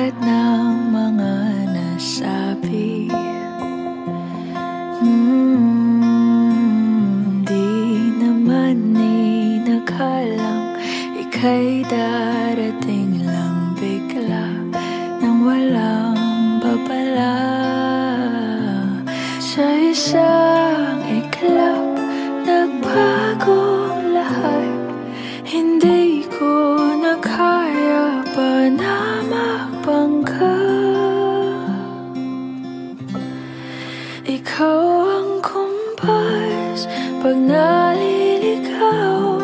lahat ng mga nasabi. Di naman inakalang ika'y darating lang bigla nang walang babala. Sa isang iglap, nagbagong lahat. Hindi ko na kaya pa na magpangga. Ikaw ang kumpas pag naliligaw.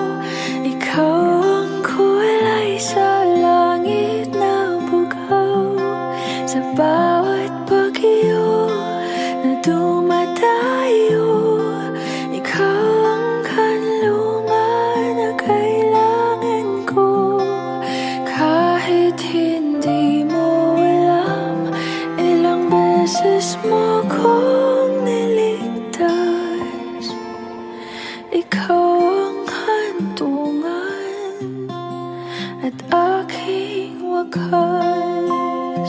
Ikaw ang kulay sa langit na bugaw. Sa bawat bagyo na dumadayo, ikaw ang kanlungan na kailangan ko. Kahit hindi mo alam, ilang beses mo kong niligtas. Ikaw ang hantungan at aking wakas.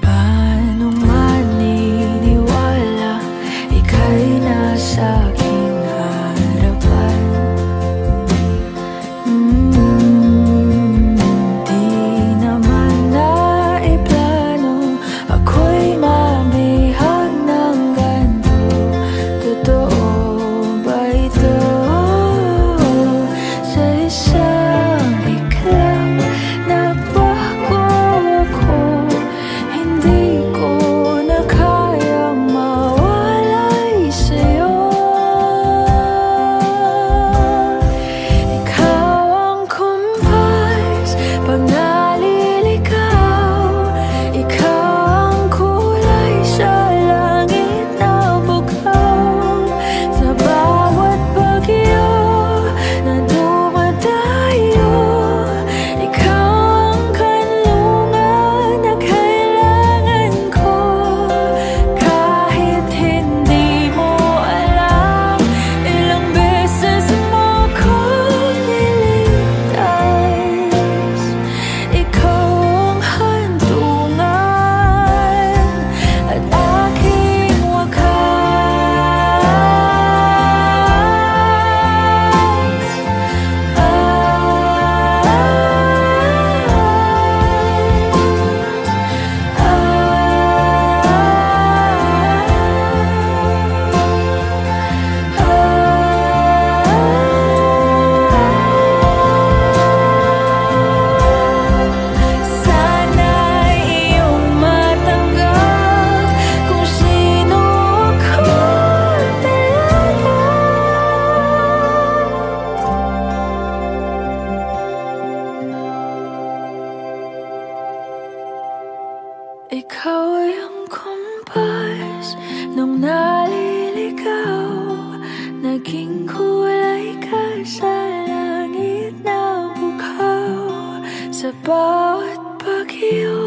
Paano maniniwala ika'y nasa aking harapan? Di naman naiplano ako'y mabihag ng ganito. Totoo ba ito? Sa isang iglap, nagbago ako. Hindi ko na kayang mawalay sa'yo. Ikaw ang kumpas pag naliligaw. Ikaw ang kulay sa langit na bugaw. Sa bawat bagyo na dumadayo, ikaw ang kanlungan na kailangan ko. Kahit hindi mo alam, ilang beses mo kong niligtas. Ikaw ang hantungan at aking wakas. Sana'y iyong matanggap kung sino ako talaga. Ikaw ang kumpas nung naliligaw. Naging kulay ka sa langit na bugaw. Sa bawat bagyo